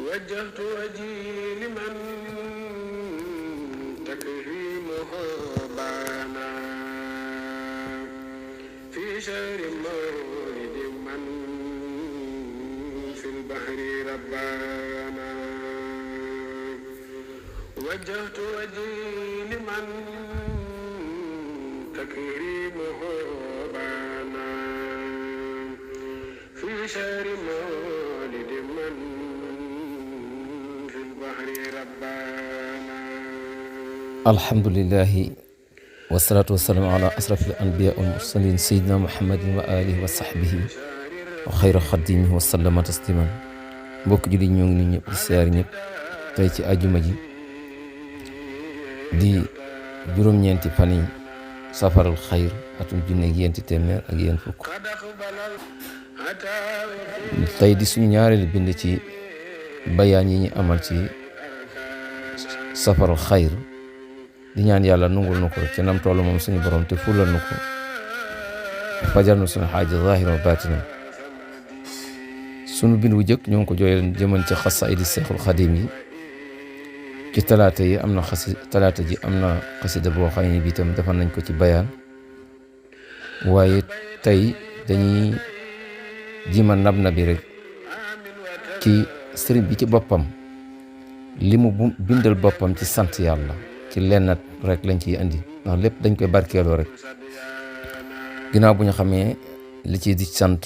وجهت وجهي لمن تكريمه بانا في شهر مولد من في البحر ربانا وجهت وجهي لمن تكريمه بانا في شهر مولد من في البحر ربانا الحمد لله والصلاة والسلام على أشرف الأنبياء والمرسلين سيدنا محمد وآله وصحبه وخير خديمه وسلم تسليما mbokk julli ñoo ngi ñëpp di siyaar ñëpp tey ci àjjuma ji di juróom-ñeenti fan yi safaral xayr atum junne ak yenti téeméer ak yéen fukk tey di suñu ñaareelu bind ci bayaan yi ñu amal ci safaral xayr di ñaan yàlla nungul na ko ci nam toll moom suñu borom te fulal na ko fajal na suñu xaaja zahir wa batina sunu bind bu jëkk ñoo ngi ko jooyal jëman ci xasaayidi seexul xadim yi ci talaata yi am na talaata ji am na xasida boo xam ne bi itam defal nañ ko ci bayaan waaye tey dañuy jima nab na bi rek ci sëriñ bi ci boppam li mu bindal boppam ci sant yàlla ci lennat rek lañ ciy andi ndax lépp dañ koy barkeeloo rek ginnaaw bu ñu xamee li ci di sant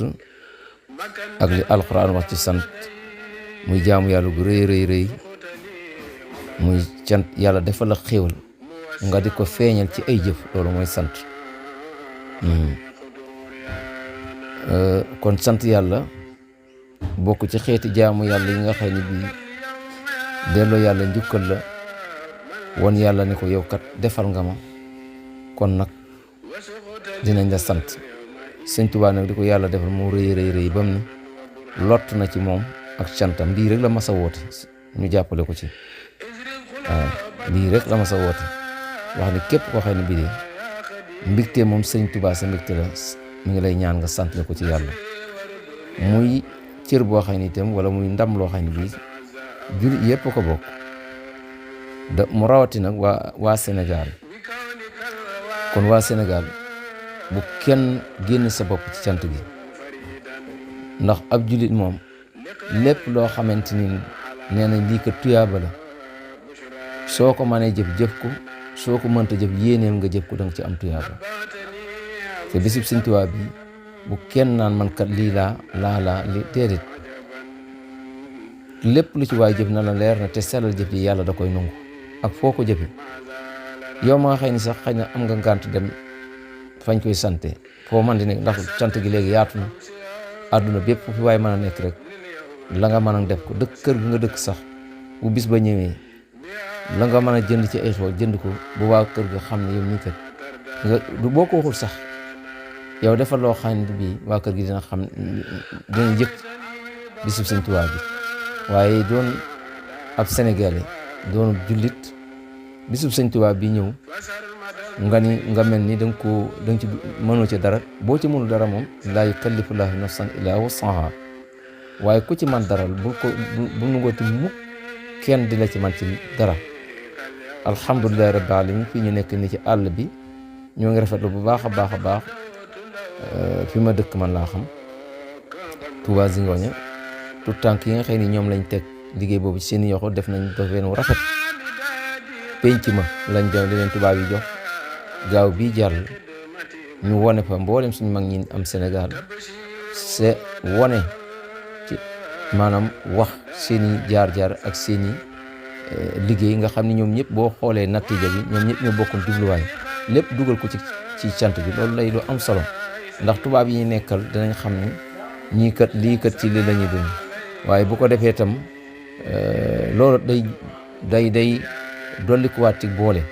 ak li alquran wax ci sant muy jaamu yàlla gu rëy rëy rëy muy cant yàlla defal la xéewal nga di ko feeñal ci ay jëf loolu mooy sant kon sant yàlla bokk ci xeeti jaamu yàlla yi nga xam ne bii delloo yàlla njukkal la won yàlla ne ko yow kat defal nga ma kon nag dinañ la sant Sëñ Tuubaa nag di ko yàlla defal moo rëy rëy rëy bam ni lott na ci moom ak cantam lii rek la mas a woote ñu jàppale ko ci waaw lii rek la mas a woote wax ni képp koo xam ne bii de mbégte moom Sëñ Tuubaa sa mbégte la mi ngi lay ñaan nga sant la ko ci yàlla muy cër boo xam ne itam wala muy ndam loo xam ne bii jullit yëpp ko bokk mu rawati nag waa Sénégal kon waa Sénégal bu kenn génn sa bopp ci cant gi ndax ab jullit moom lépp loo xamante ni nee na lii ko tuyaaba la soo ko mënee jëf ko soo ko mënta jëf yéeneel nga jëf ko danga ci am tuyaaba te bisib Sëñ Tuubaa bi bu kenn naan man kat lii laa li déedéet lépp lu ci waay jëf na la leer na te sellal jëf ji yàlla da koy nangu ak foo ko jëfe yow ma nga xëy ni sax xëy na am nga ngànt dem fañ koy sante foo man di nekk ndax sant gi léegi yaatu na àdduna bépp fi waaye mën a nekk rek la nga mën a def ko dëkk kër gi nga dëkk sax bu bis ba ñëwee la nga mën a jënd ci ay xew jënd ko bu waa kër ga xam ne yow ñii kat nga du boo ko waxul sax yow defal loo xam ne bii waa kër gi dina xam dina yëg bisub Sëñ Tuubaa bi waaye doon ab sénégalais doon jullit bisub Sëñ Tuubaa bi ñëw nga mel ni danga ci mënoo ci dara boo ci mënul dara moom laa yukallifu llaahu nafsan illaa wus'ahaa waaye ku ci man dara bu nungooti mukk kenn di la ci man ci dara alhamdulillahi rabbil alamin fii ñu nekk ni ci àll bi ñoo ngi rafetlu bu baax a baax a baax fi ma dëkk man laa xam Touba Zingoña tout tànk yi nga xëy ni ñoom lañ teg liggéey boobu ci seen yoxo def nañ dofeen wu rafet penc ma lañ dem li leen tubaab yi jox gaaw bii jàll ñu wone fa mboolem suñu mag ñi am Sénégal c'est wone ci maanaam wax seeni jaar-jaar ak seeni liggéey nga xam ne ñoom ñëpp boo xoolee natija bi ñoom ñëpp ñoo bokkoon jubluwaay lépp dugal ko ci cant bi loolu lay lu am solo ndax tubaab yi ñu nekkal danañ xam ne ñii kat lii kat ci li la ñuy dund waaye bu ko defee itam loolu day dollikuwaat ci boole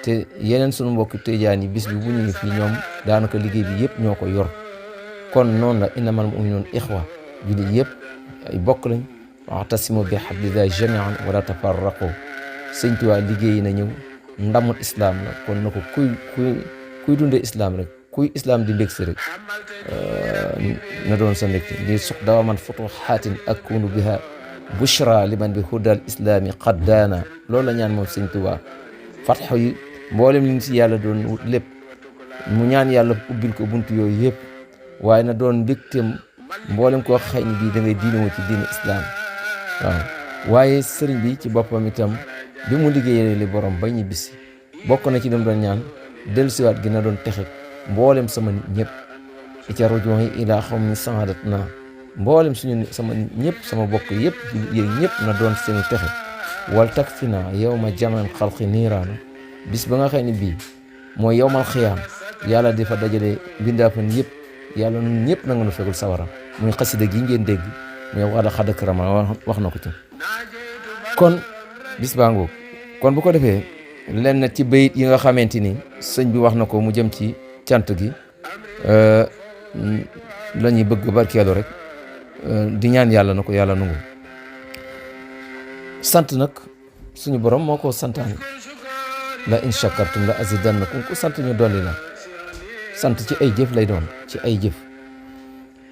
te yeneen sunu mbokk tijaan yi bis bi bu ñu fii ñoom daanaka liggéey bi yëpp ñoo ko yor kon noonu la innamal mu'minuuna ixwa jullit yëpp ay bokk lañ wa'tasimu bi hablillahi jami'an wala tafarraqu Sëñ Tuubaa liggéey na ñëw ndamul islam la kon na ko kuy dundee islam rek kuy islam di mbégte rek na doon sa mbégte li suq dawa man futuhaatin akunu biha bushra liman bi hudal islami qaddaana loolu la ñaan moom sëñ Tuubaa fatxo yi mboolem li ñu si yàlla doon wut lépp mu ñaan yàlla ubbil ko buntu yooyu yëpp waaye na doon mbégteem mboolem koo xëy ni bii da ngay diine ci diine islam waaw waaye sëriñ bi ci boppam itam bi mu liggéeyee li borom ba ñu bisi bokk na ci dem doon ñaan dellusiwaat gi na doon texe mboolem sama nit ñëpp ica rujuhi ila xawmi saadat na mboolem suñu sama ñëpp sama bokk yëpp yéen ñëpp na doon seeni texe wal tak fi na yow ma jaman xalqi niiraana bis ba nga xëy ni bii mooy yowmal xiyaam yàlla di fa dajale bindaafan yëpp yàlla nun ñëpp na nga nu fegul sawara muy xasida gi ngeen dégg muy wala xadd karama wax na ko ci kon bis baa ngoog kon bu ko defee lenn ci bayit yi nga xamante ni sëñ bi wax na ko mu jëm ci cant gi la ñuy bëgg barkeelu rek di ñaan yàlla na ko yàlla nangu sant nag suñu borom moo ko santaane la in shakartum la azidannakum ku sant ñu dolli la sant ci ay jëf lay doon ci ay jëf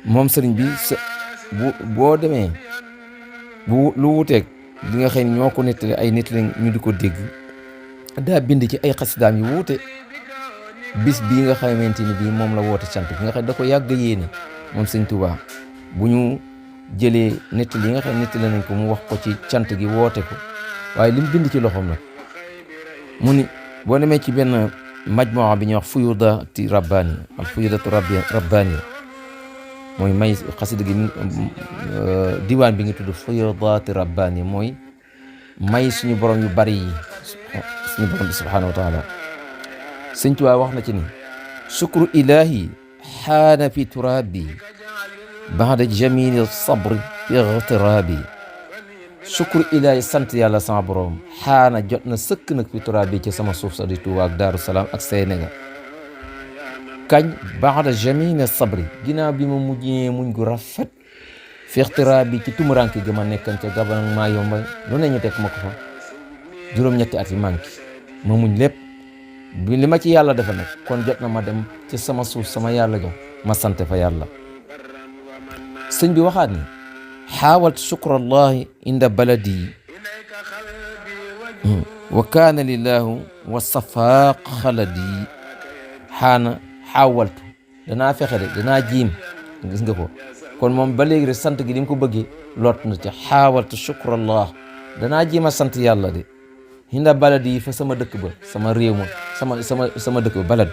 moom sëriñ bi boo demee lu wuteeg li nga xëy ñoo ko nettali ay nit la ñu di ko dégg daa bind ci ay xasidaam yu wuute bis bii nga xamante ni bii moom la woote cant bi nga xam da ko yàgg yéene moom sëñ Tuubaa bu ñu jëlee nettali yi nga xam nettali nañ ko mu wax ko ci cant gi woote ko waaye li mu bind ci loxoom nag mu ni boo demee ci benn majmuwa bi ñuy wax fuyudati rabbani al fuyudatu rabbani mooy may xasida gi diwaan bi ngi tudd fuyudati rabbani mooy may suñu borom yu bari yi suñu borom bi subhanahu wa taala sëñ Tuubaa wax na ci ni shukru ilahi xaana fi turabi baada jamili sabri fi igtirabi shukru ilahi sant yàlla sama borom xaana jot na sëkk nag fi turabi ci sama suuf sa di Tuubaa ak Daaru Salaam ak Sénégal kañ baada jamili sabri ginnaaw bi ma mujjee muñ gu rafet fi igtirabi ci tumuranke gi ma nekkan ca gaban maa yombay lu ne ñu teg ma ko fa juróom-ñetti at yi manqué ma muñ lépp bi li ma ci yàlla defal nag kon jot na ma dem ci sama suuf sama yàlla ga ma sant fa yàlla sëñ bi waxaat ni xaawalt shukrallahi inda baladi wa kaana lillahu wa safaaq xaladi xaana xaawaltu danaa fexe de danaa jiim gis nga ko kon moom ba léegi rek sant gi ni mu ko bëggee lot na ci xaawaltu shukrallah danaa jiima sant yàlla de hinda baladi yi fa sama dëkk ba sama réew ma sama dëkk ba balad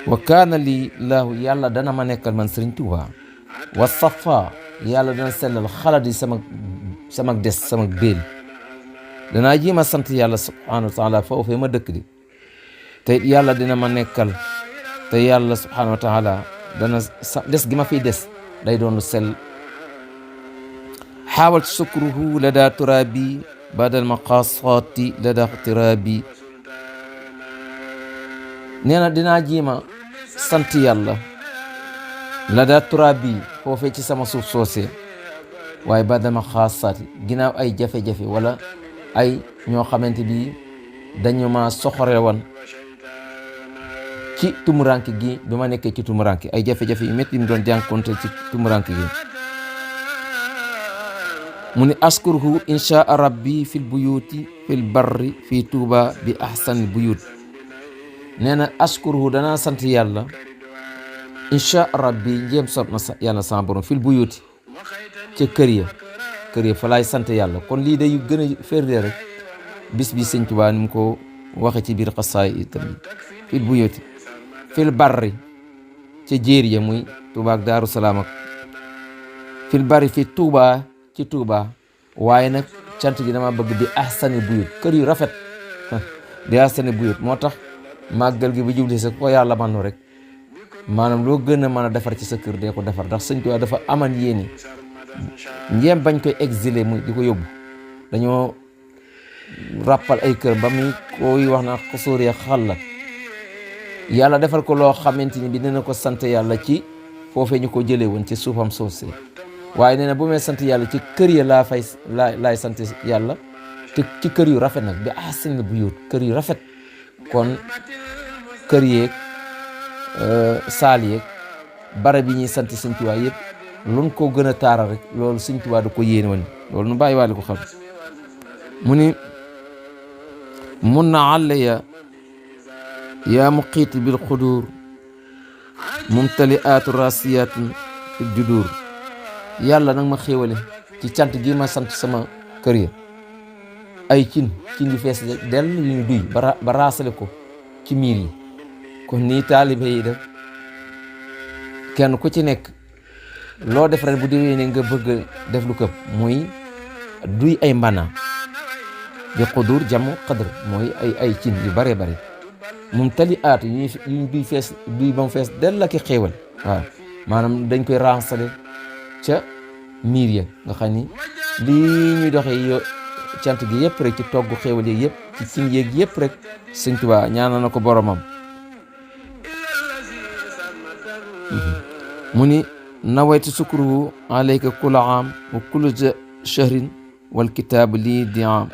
wa kaana li laahu yàlla dana ma nekkal man Sëriñ Tuubaa wa safa yàlla dana sellal xalaat yi sama des sama béel danaa jiima sant yàlla subhanahu wa taala foofee ma dëkk di te yàlla dina ma nekkal te yàlla subhanahu wa taala dana des gi ma fiy des day doon lu sell xaawal sukruhu la daa turabi badal maqasaati la daa tirabi nee na dinaa jiima sant yàlla la daa turabi foofee ci sama suuf soosee waaye badal maqasaati ginnaaw ay jafe-jafe wala ay ñoo xamante bi dañu ma soxore woon ci tumuranke gi bi ma nekkee ci tumuranke ay jafe-jafe yu métti yi mu doon jànkonte ci tumuranke gi mu ni askuruhu insha rabbi fil buyuti fil barri fi tuuba bi ahsanil buyut nee na askuruhu danaa sant yàlla insha rabbi njéem sob na yàlla sama borom fil buyuti ca kër ya fa laay sant yàlla kon lii day gën a ferde rek bis bi sëñ Tuubaa ni mu ko waxe ci biir xasaay itam fil buyuti fil barri ca jéer ya muy Tuubaa ak Daaru Salaam ak fil barri fi Tuubaa ci Tuubaa waaye nag cant gi dama bëgg bi ahsani buyut kër yu rafet bi ahsani buyut moo tax màggal gi bu jubli sa ko yàlla man rek maanaam loo gën a mën a defar ci sa kër dee ko defar ndax sëñ Tuubaa dafa aman yéene njéem bañ koy exilé muy di ko yóbbu dañoo ràppal ay kër ba muy koy wax na xusóor ya xalla yàlla defal ko loo xamante ni bi dina ko sant yàlla ci foofee ñu ko jëlee woon ci suufam soosee waaye nee na bu may sant yàlla ci kër ya laay sant yàlla te ci kër yu rafet nag bi ahsanil buyut kër yu rafet kon kër yeeg saal yeeg barab yi ñuy sant Sëñ Tuubaa yëpp luñ ko gën a taaral rek loolu Sëñ Tuubaa da ko yéene woon loolu nu bàyyi waale ko xam mu ni mun na àllaya yaa muqiit bil xudur mumtaliaatu rasiyatun fi judur yàlla nag ma xéewale ci cant gi ma sant sama kër ya ay cin yu fees dell yu ñu duy ba raasale ko ci miir yi kon nii taalibe yi def kenn ku ci nekk loo def rek bu déwee ne nga bëgg def lu këpp muy duy ay mbana bi xudur jamu xadr mooy ay cin yu bare bare moom tali aatu yu ñu duy ba mu fees dell ak xéewal waaw maanaam dañ koy raasale ca miir ya nga xam ni lii ñuy doxee cant gi yëpp rek ci togg xéewal yeeg yëpp ci cin yeeg yëpp rek Sëñ Tuubaa ñaanal na ko boromam mu ni nawaytu sukruhu alayka kulla aam wa kullu shahrin wal kitaabu lii di am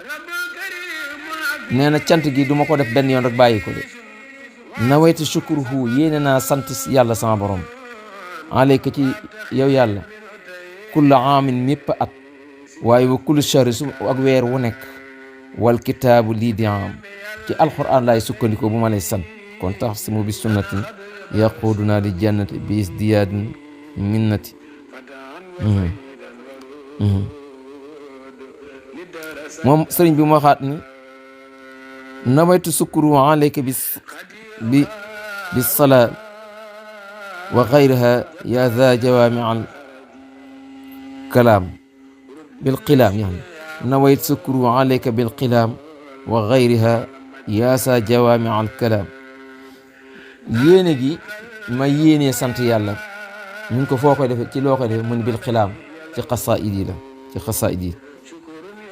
nee na cant gi duma ko def benn yoon rek bàyyi ko de nawaytu sukruhu yéene naa sant yàlla sama borom alayka ci yow yàlla kulla aamin mépp at waaye wa kullu shahri su ak weer wu nekk wal kitaabu lii di am ci alquran laay sukkandikoo bu ma lay sant kon tax simu bi sunnatin yaquuduna li jannati bi isdiyaadin minnati moom sëriñ bi mu waxaat ni nawaytu sukru alayka bi salaa wa xayriha ya za jawaami al kalaam bil qilaam yani nawaytu sukru alayka bil qilaam wa xayriha ya za jawaami al kalaam yéene gi ma yéenee sant yàlla ñu ko foo koy defee ci loo koy defee mu ni bil xilaam ci xasaayid yi la ci xasaayid yi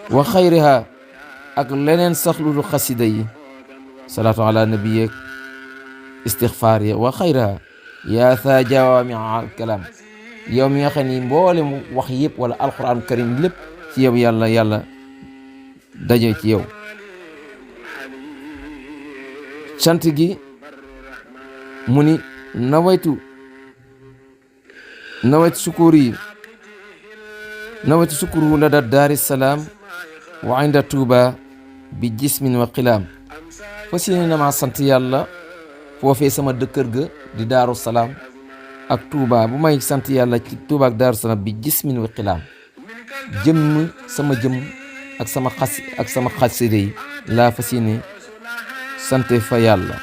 wa xayriha ak leneen sax lu dul xasida yi salaatu ala nabi yeeg istixfaar ya wa xayriha yaa saa jawaami al kalaam yow mi nga xam ni mboolem wax yëpp wala alquran karim lépp ci yow yàlla daje ci yow cant gi mu ni nawaytu sukuru lada daari salaam wa inda tuuba bi jismin wa xilaam fas yéene na maa sant yàlla foofee sama dëkkër ga di daaru salaam ak tuuba bu may sant yàlla ci tuuba ak daaru salaam bi jismin wa xilaam jëmm sama jëmm ak sama xaside yi laa fas yéene sante fa yàlla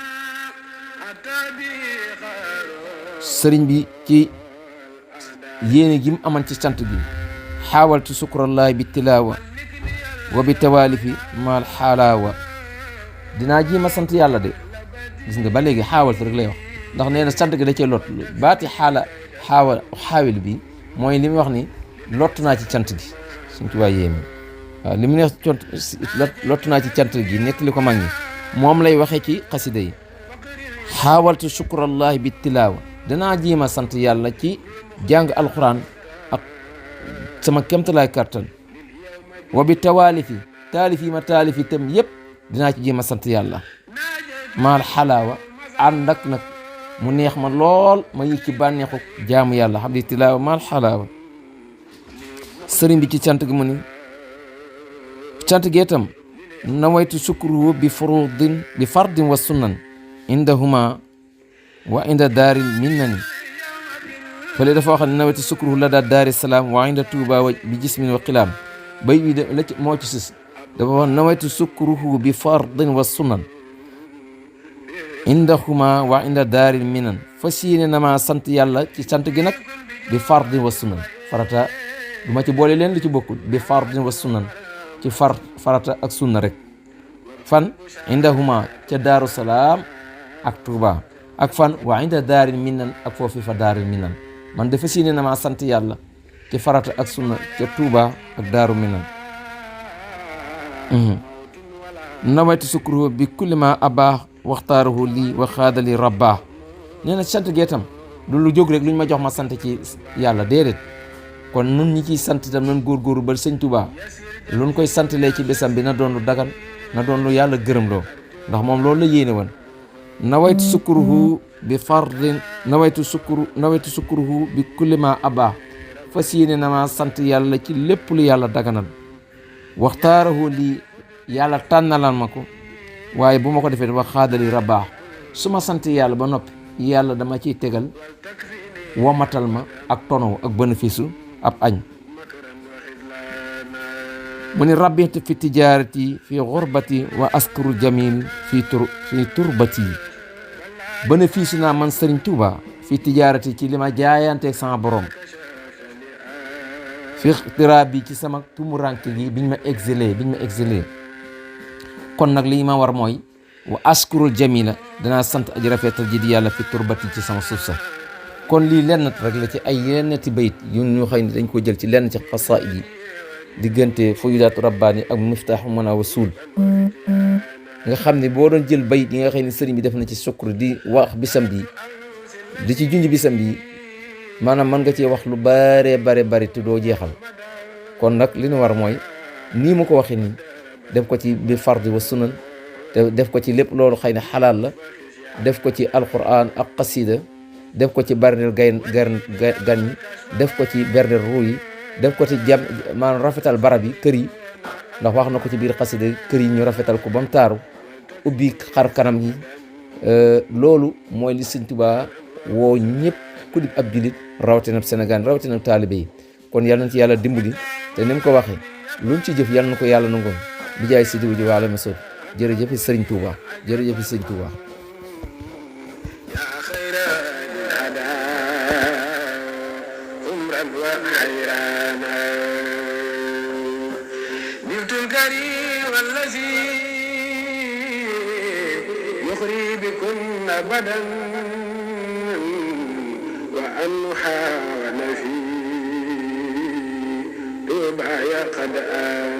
sëriñ bi ci yéene gi mu aman ci cant gi xaawaltu sukrallahi bi tilaawa wa bi tawaalifi maal xaalaawa dinaa ji ma sant yàlla de gis nga ba léegi xaawaltu rek lay wax ndax nee na sant gi da cee lot baati xaawil bi mooy li muy wax ni lottu naa ci cant gi suñ ci waay yéeme waaw li mu neex lottu naa ci cant gi nekk li ko mag ñi moom lay waxee ci xasida yi xaawaltu sukrallahi bi tilaawa danaa jiima sant yàlla ci jàng alquran ak sama kemtalaay kartan wa bi tawaalifi taalif yi ma taalif itam yëpp dinaa ci jiima sant yàlla maal xalaawa ànd ak nag mu neex ma lool ma yëg ci bànneexu jaamu yàlla xam di tilaawa maal xalaawa sëriñ bi ci cant gi mu ni cant gi itam nawaytu sukruhu bi fardin wa sunnan indahuma wa inda daaril minnani fële dafa wax ne nawaytu sukruhu la daa daari salaam wa inda tuuba bi jismin wa xilaam bay bi de la moo ci sis dafa wax nawaytu sukruhu bi fardin wa sunnan indahuma wa inda daaril minan fas yéene na maa sant yàlla ci sant gi nag bi fardin wa sunnan farata du ma ci boole leen lu ci bokkul bi fardin wa sunnan ci farata ak sunna rek fan indahuma ca daaru salaam ak tuuba ak fan waa inda daaril minan ak foofu fa daaril minan man dafa siine na maa sant yàlla ci farata ak sunna ca tuuba ak daaru minan nawaytu sukruhu bi kulli ma abaax waxtaaruhu lii wa xaadali rabbaa nee na sant gee tam du lu jóg rek lu ñu ma jox ma sant ci yàlla déedéet kon nun ñi ciy sant itam nun góorgóorlu ba sëñ Tuuba lu ñu koy santalee ci bésam bi na doon lu dagan na doon lu yàlla gërëm loo ndax moom loolu la yéene woon nawaytu sukruhu bi fardin nawaytu sukruhu bi kulli ma abaa fas yéene na ma sant yàlla ci lépp lu yàlla daganal waxtaarahu lii yàlla tànnalal ma ko waaye bu ma ko defee wax xaadali rabaax su ma sant yàlla ba noppi yàlla dama ciy tegal womatal ma ak tonow ak bénéfice ab añ mu ni rabbiti fi tijaarati fi xurbati wa askuru jamil fi turbati bénéfice naa man Sëriñ Tuuba fi tijaarati ci li ma jaayanteeg sama borom fi ixtira bi ci sama tumuranke gi biñ ma exilé kon nag li ma war mooy wa askurul jamila danaa sant aji rafetal ji di yàlla fi turbati ci sama suuf sa kon lii lenn rek la ci ay yenneti bayit yu ñu xëy ni dañ ko jël ci lenn ci xasaayid yi diggante fuyudaatu rabbaani ak miftaaxu mana wa suul nga xam ne boo doon jël bayit yi nga xëy ni sëriñ bi def na ci sukkur di wax bisam bi di ci junj bisam bi maanaam mën nga cee wax lu bare te doo jeexal kon nag li ñu war mooy nii mu ko waxee nii def ko ci bi fardi wa sunan te def ko ci lépp loolu xëy na xalaal la def ko ci alquran ak qasida def ko ci bernel gan yi def ko ci bernel ruu yi def ko ci maanaam rafetal barab yi kër yi ndax wax na ko ci biir xasida kër yi ñu rafetal ko ba mu taaru ubbi xar kanam yi loolu mooy li Sëñ Tuubaa woo ñëpp ku di ab julit rawatina Sénégal rawatina taalibe yi kon yàlla na ci yàlla dimbali te ni mu ko waxee luñ ci jëf yàlla na ko yàlla nangoon bi jaay si diw ji waala ma sot jërëjëf Sëriñ Tuubaa jërëjëf Sëriñ Tuubaa أبدا وأنها ونفي طوبى قد آن